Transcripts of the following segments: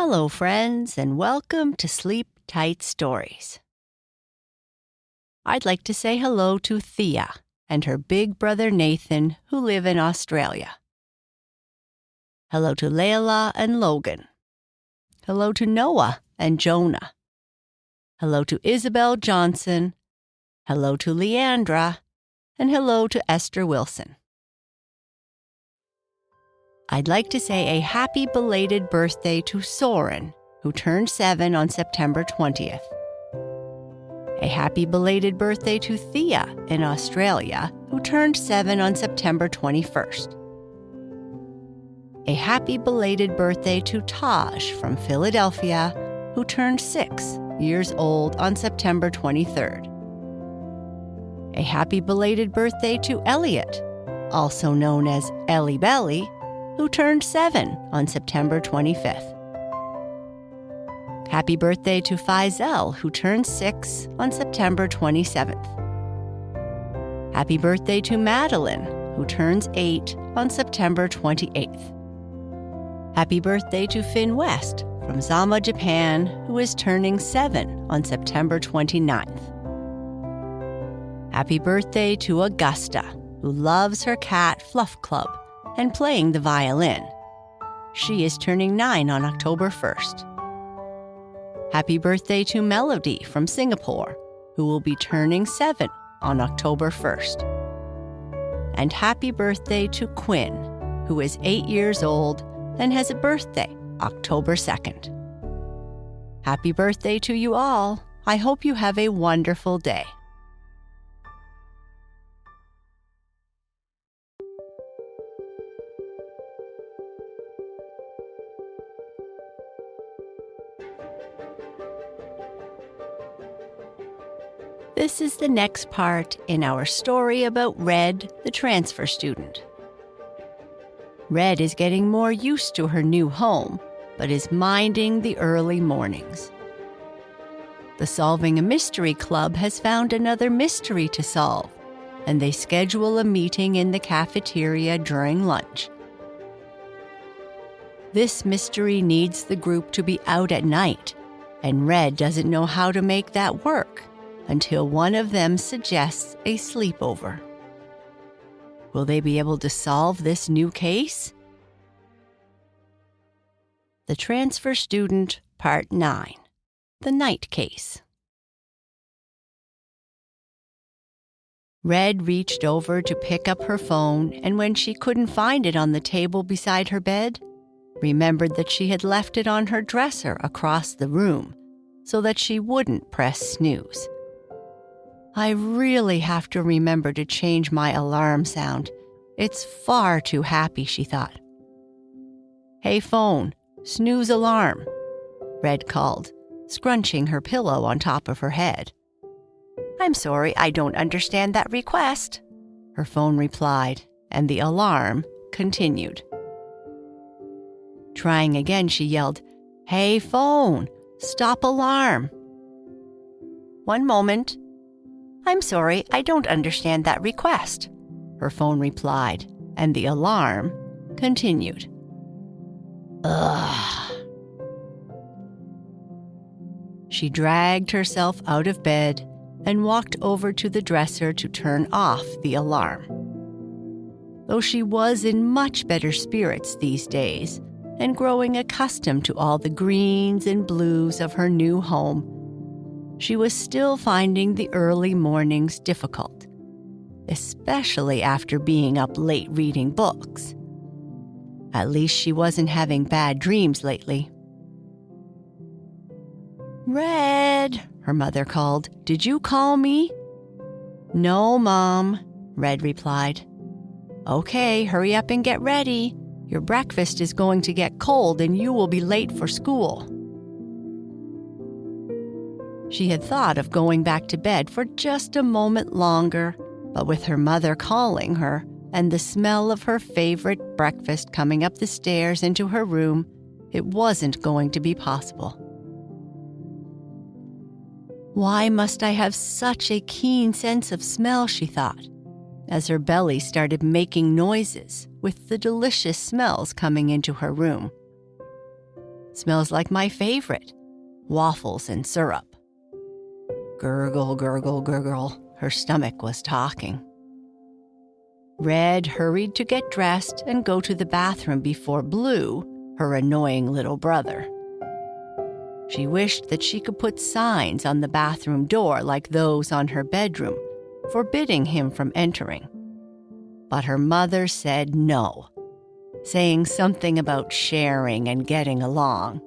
Hello, friends, and welcome to Sleep Tight Stories. I'd like to say hello to Thea and her big brother Nathan, who live in Australia. Hello to Layla and Logan. Hello to Noah and Jonah. Hello to Isabel Johnson. Hello to Leandra. And hello to Esther Wilson. I'd like to say a happy belated birthday to Soren, who turned 7 on September 20th. A happy belated birthday to Thea in Australia, who turned 7 on September 21st. A happy belated birthday to Taj from Philadelphia, who turned 6 years old on September 23rd. A happy belated birthday to Elliot, also known as Ellie Belly, who turned 7 on September 25th. Happy birthday to Faisal, who turned 6 on September 27th. Happy birthday to Madeline, who turns 8 on September 28th. Happy birthday to Finn West from Zama, Japan, who is turning 7 on September 29th. Happy birthday to Augusta, who loves her cat Fluff Club and playing the violin. She is turning 9 on October 1st. Happy birthday to Melody from Singapore, who will be turning 7 on October 1st. And happy birthday to Quinn, who is 8 years old and has a birthday October 2nd. Happy birthday to you all. I hope you have a wonderful day. This is the next part in our story about Red, the transfer student. Red is getting more used to her new home, but is minding the early mornings. The Solving a Mystery Club has found another mystery to solve, and they schedule a meeting in the cafeteria during lunch. This mystery needs the group to be out at night, and Red doesn't know how to make that work until one of them suggests a sleepover. Will they be able to solve this new case? The Transfer Student, Part 9, The Night Case. Red reached over to pick up her phone, and when she couldn't find it on the table beside her bed, remembered that she had left it on her dresser across the room so that she wouldn't press snooze. I really have to remember to change my alarm sound. It's far too happy, she thought. Hey phone, snooze alarm, Red called, scrunching her pillow on top of her head. I'm sorry, I don't understand that request, her phone replied, and the alarm continued. Trying again, she yelled, Hey phone, stop alarm. One moment. I'm sorry, I don't understand that request, her phone replied, and the alarm continued. Ugh. She dragged herself out of bed and walked over to the dresser to turn off the alarm. Though she was in much better spirits these days and growing accustomed to all the greens and blues of her new home, she was still finding the early mornings difficult, especially after being up late reading books. At least she wasn't having bad dreams lately. Red, her mother called. Did you call me? No, Mom, Red replied. Okay, hurry up and get ready. Your breakfast is going to get cold and you will be late for school. She had thought of going back to bed for just a moment longer, but with her mother calling her and the smell of her favorite breakfast coming up the stairs into her room, it wasn't going to be possible. Why must I have such a keen sense of smell, she thought, as her belly started making noises with the delicious smells coming into her room. Smells like my favorite, waffles and syrup." Gurgle, gurgle, gurgle, her stomach was talking. Red hurried to get dressed and go to the bathroom before Blue, her annoying little brother. She wished that she could put signs on the bathroom door like those on her bedroom, forbidding him from entering. But her mother said no, saying something about sharing and getting along.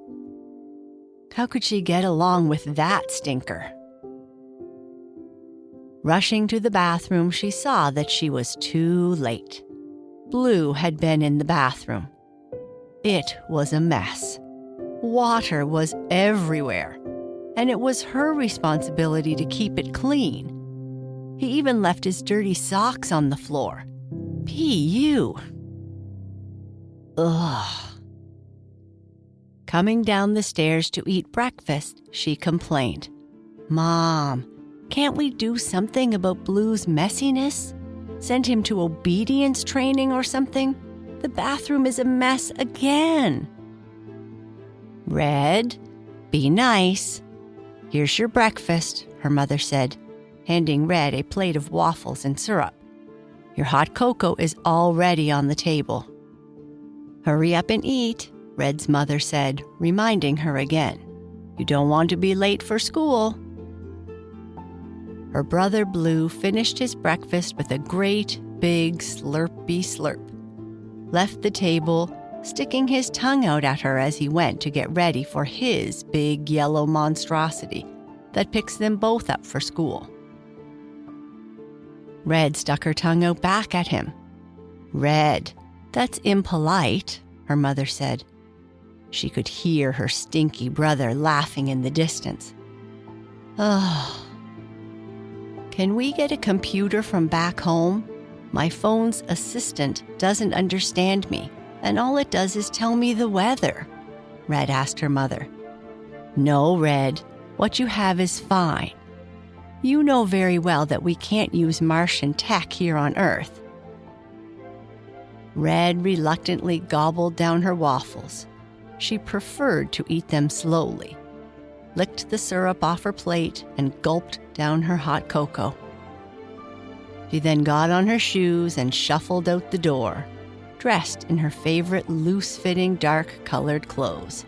How could she get along with that stinker? Rushing to the bathroom, she saw that she was too late. Blue had been in the bathroom. It was a mess. Water was everywhere, and it was her responsibility to keep it clean. He even left his dirty socks on the floor. P.U. Ugh. Coming down the stairs to eat breakfast, she complained, "Mom, can't we do something about Blue's messiness? Send him to obedience training or something? The bathroom is a mess again." "Red, be nice. Here's your breakfast," her mother said, handing Red a plate of waffles and syrup. "Your hot cocoa is already on the table." "Hurry up and eat," Red's mother said, reminding her again. "You don't want to be late for school." Her brother Blue finished his breakfast with a great big slurpy slurp, left the table, sticking his tongue out at her as he went to get ready for his big yellow monstrosity that picks them both up for school. Red stuck her tongue out back at him. "Red, that's impolite," her mother said. She could hear her stinky brother laughing in the distance. "Oh, can we get a computer from back home? My phone's assistant doesn't understand me, and all it does is tell me the weather," Red asked her mother. "No, Red, what you have is fine. You know very well that we can't use Martian tech here on Earth." Red reluctantly gobbled down her waffles. She preferred to eat them slowly, licked the syrup off her plate, and gulped down her hot cocoa. She then got on her shoes and shuffled out the door, dressed in her favorite loose-fitting dark-colored clothes.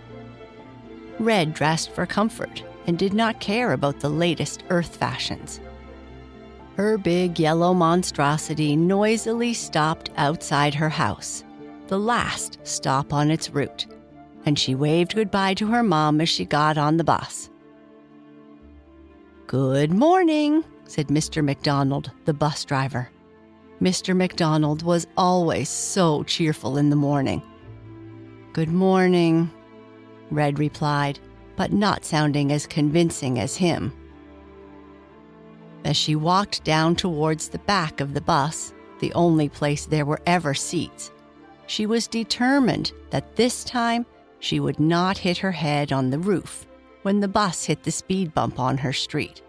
Red dressed for comfort and did not care about the latest Earth fashions. Her big yellow monstrosity noisily stopped outside her house, the last stop on its route, and she waved goodbye to her mom as she got on the bus. "Good morning," said Mr. McDonald, the bus driver. Mr. McDonald was always so cheerful in the morning. "Good morning," Red replied, but not sounding as convincing as him. As she walked down towards the back of the bus, the only place there were ever seats, she was determined that this time she would not hit her head on the roof when the bus hit the speed bump on her street.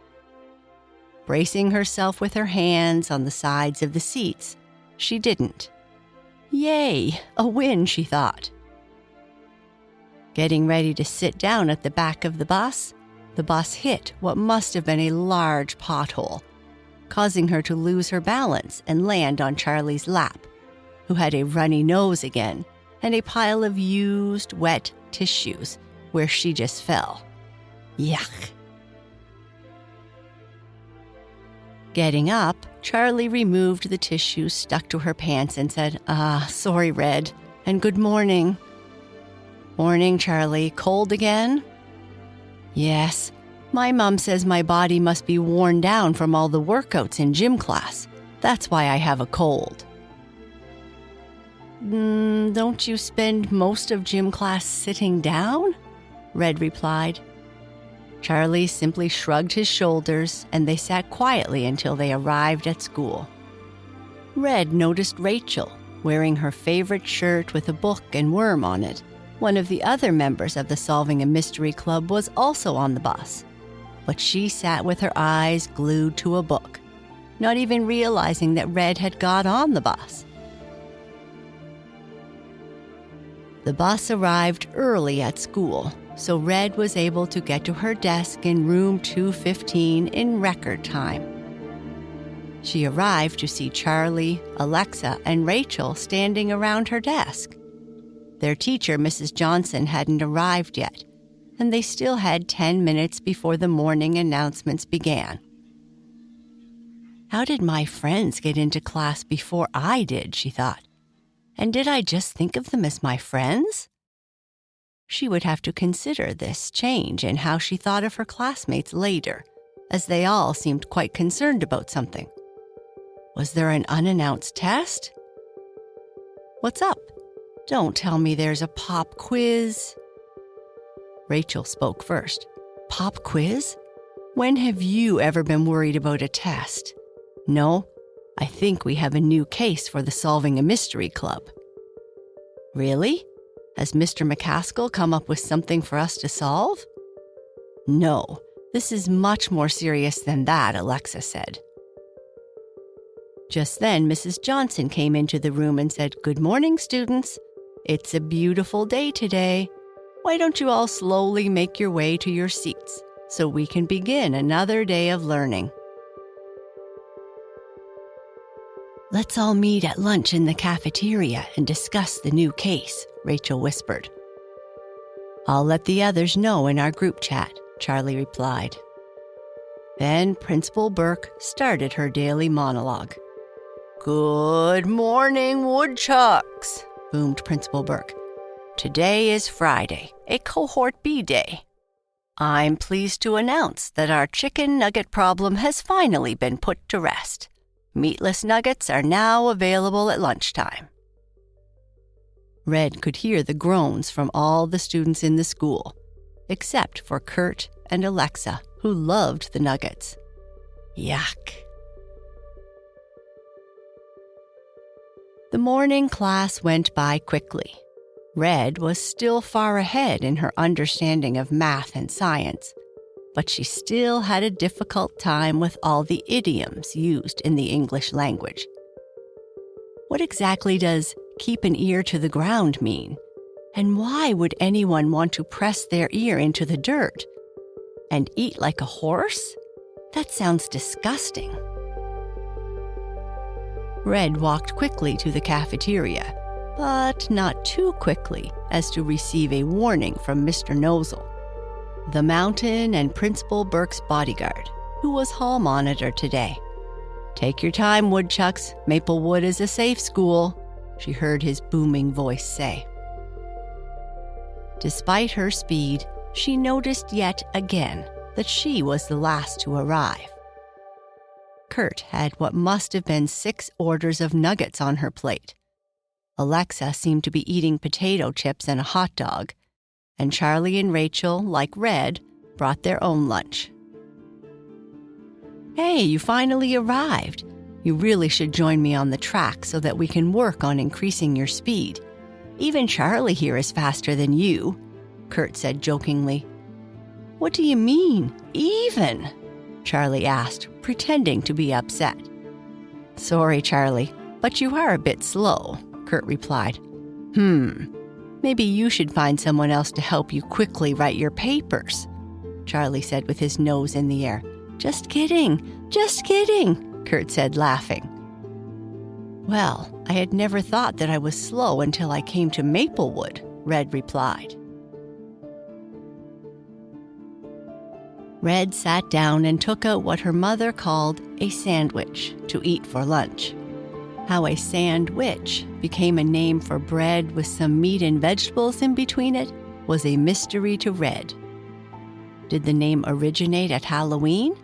Bracing herself with her hands on the sides of the seats, she didn't. Yay, a win, she thought. Getting ready to sit down at the back of the bus hit what must have been a large pothole, causing her to lose her balance and land on Charlie's lap, who had a runny nose again and a pile of used, wet tissues where she just fell. Yuck. Getting up, Charlie removed the tissues stuck to her pants and said, sorry, Red, and good morning." "Morning, Charlie. Cold again?" "Yes. My mom says my body must be worn down from all the workouts in gym class. That's why I have a cold." Don't you spend most of gym class sitting down?" Red replied. Charlie simply shrugged his shoulders, and they sat quietly until they arrived at school. Red noticed Rachel, wearing her favorite shirt with a book and worm on it. One of the other members of the Solving a Mystery Club was also on the bus, but she sat with her eyes glued to a book, not even realizing that Red had got on the bus. The bus arrived early at school, so Red was able to get to her desk in room 215 in record time. She arrived to see Charlie, Alexa, and Rachel standing around her desk. Their teacher, Mrs. Johnson, hadn't arrived yet, and they still had 10 minutes before the morning announcements began. How did my friends get into class before I did, she thought. And did I just think of them as my friends? She would have to consider this change in how she thought of her classmates later, as they all seemed quite concerned about something. Was there an unannounced test? What's up? Don't tell me there's a pop quiz. Rachel spoke first. Pop quiz? When have you ever been worried about a test? No, I think we have a new case for the Solving a Mystery Club. Really? Has Mr. McCaskill come up with something for us to solve? No, this is much more serious than that, Alexa said. Just then, Mrs. Johnson came into the room and said, "Good morning, students. It's a beautiful day today. Why don't you all slowly make your way to your seats so we can begin another day of learning?" "Let's all meet at lunch in the cafeteria and discuss the new case," Rachel whispered. "I'll let the others know in our group chat," Charlie replied. Then Principal Burke started her daily monologue. "Good morning, woodchucks," boomed Principal Burke. "Today is Friday, a Cohort B day. I'm pleased to announce that our chicken nugget problem has finally been put to rest. Meatless nuggets are now available at lunchtime." Red could hear the groans from all the students in the school, except for Kurt and Alexa, who loved the nuggets. Yuck. The morning class went by quickly. Red was still far ahead in her understanding of math and science, but she still had a difficult time with all the idioms used in the English language. What exactly does "keep an ear to the ground" mean? And why would anyone want to press their ear into the dirt? And eat like a horse? That sounds disgusting. Red walked quickly to the cafeteria, but not too quickly as to receive a warning from Mr. Nozel, the Mountain and Principal Burke's bodyguard, who was hall monitor today. "Take your time, woodchucks. Maplewood is a safe school," she heard his booming voice say. Despite her speed, she noticed yet again that she was the last to arrive. Kurt had what must have been 6 orders of nuggets on her plate. Alexa seemed to be eating potato chips and a hot dog, and Charlie and Rachel, like Red, brought their own lunch. "Hey, you finally arrived. You really should join me on the track so that we can work on increasing your speed. Even Charlie here is faster than you," Kurt said jokingly. "What do you mean, even?" Charlie asked, pretending to be upset. "Sorry, Charlie, but you are a bit slow," Kurt replied. Maybe you should find someone else to help you quickly write your papers," Charlie said with his nose in the air. Just kidding, Kurt said, laughing. "Well, I had never thought that I was slow until I came to Maplewood," Red replied. Red sat down and took out what her mother called a sandwich to eat for lunch. How a sandwich became a name for bread with some meat and vegetables in between it was a mystery to Red. Did the name originate at Halloween?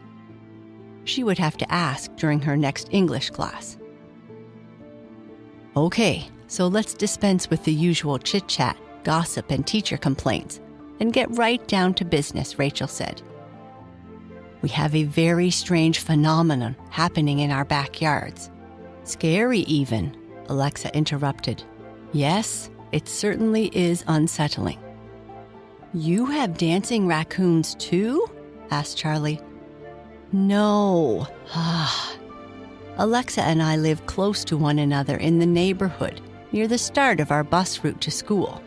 She would have to ask during her next English class. "Okay, so let's dispense with the usual chit-chat, gossip, and teacher complaints, and get right down to business," Rachel said. "We have a very strange phenomenon happening in our backyards. Scary even," Alexa interrupted. "Yes, it certainly is unsettling." "You have dancing raccoons too?" asked Charlie. "No." Alexa and I live close to one another in the neighborhood near the start of our bus route to school.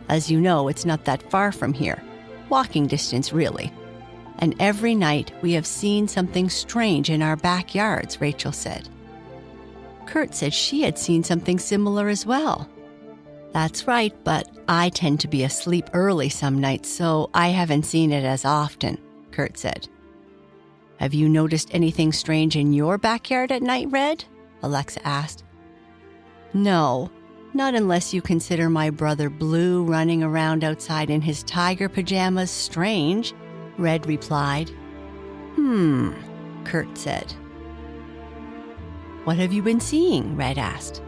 As you know, it's not that far from here. Walking distance, really. And every night we have seen something strange in our backyards, Rachel said. Kurt said she had seen something similar as well. That's right, but I tend to be asleep early some nights, so I haven't seen it as often, Kurt said. Have you noticed anything strange in your backyard at night, Red? Alexa asked. No, not unless you consider my brother Blue running around outside in his tiger pajamas strange, Red replied. Kurt said. What have you been seeing? Red asked.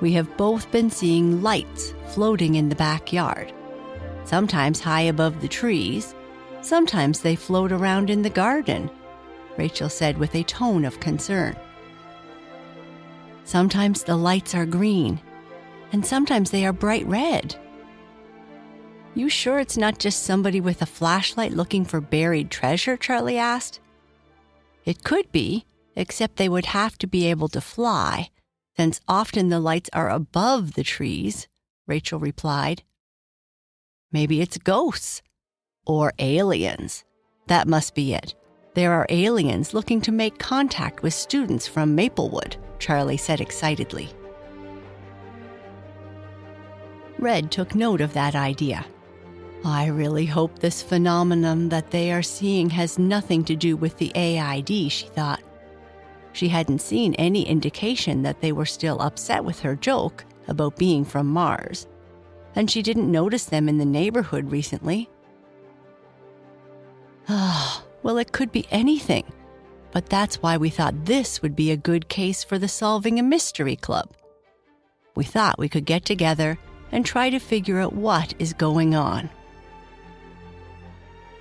We have both been seeing lights floating in the backyard. Sometimes high above the trees. Sometimes they float around in the garden, Rachel said with a tone of concern. Sometimes the lights are green, and sometimes they are bright red. You sure it's not just somebody with a flashlight looking for buried treasure? Charlie asked. It could be, except they would have to be able to fly, since often the lights are above the trees, Rachel replied. Maybe it's ghosts or aliens. That must be it. There are aliens looking to make contact with students from Maplewood, Charlie said excitedly. Red took note of that idea. I really hope this phenomenon that they are seeing has nothing to do with the AID, she thought. She hadn't seen any indication that they were still upset with her joke about being from Mars, and she didn't notice them in the neighborhood recently. Well, it could be anything, but that's why we thought this would be a good case for the Solving a Mystery Club. We thought we could get together and try to figure out what is going on.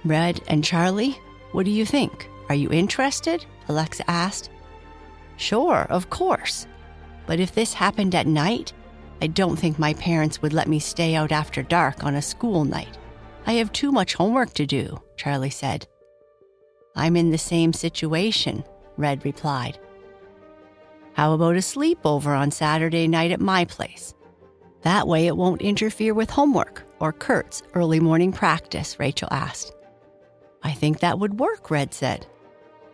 Red and Charlie, what do you think? Are you interested? Alexa asked. Sure, of course. But if this happened at night, I don't think my parents would let me stay out after dark on a school night. I have too much homework to do, Charlie said. I'm in the same situation, Red replied. How about a sleepover on Saturday night at my place? That way it won't interfere with homework or Kurt's early morning practice, Rachel asked. I think that would work, Red said.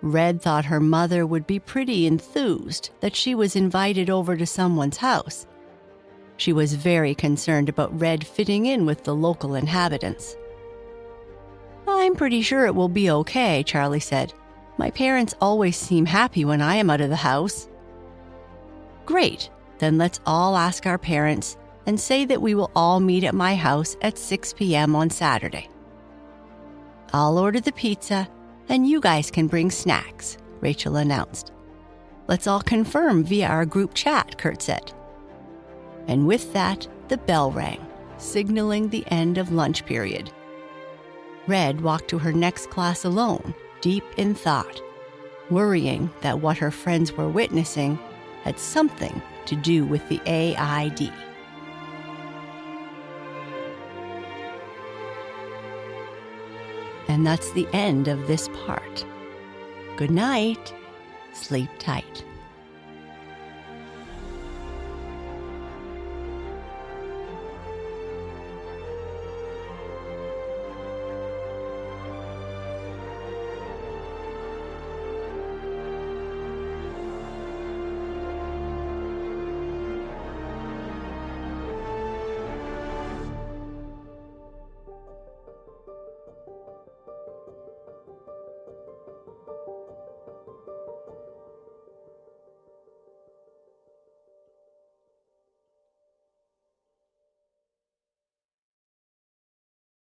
Red thought her mother would be pretty enthused that she was invited over to someone's house. She was very concerned about Red fitting in with the local inhabitants. I'm pretty sure it will be okay, Charlie said. My parents always seem happy when I am out of the house. Great, then let's all ask our parents and say that we will all meet at my house at 6 p.m. on Saturday. I'll order the pizza, and you guys can bring snacks, Rachel announced. Let's all confirm via our group chat, Kurt said. And with that, the bell rang, signaling the end of lunch period. Red walked to her next class alone, deep in thought, worrying that what her friends were witnessing had something to do with the AID. And that's the end of this part. Good night. Sleep tight.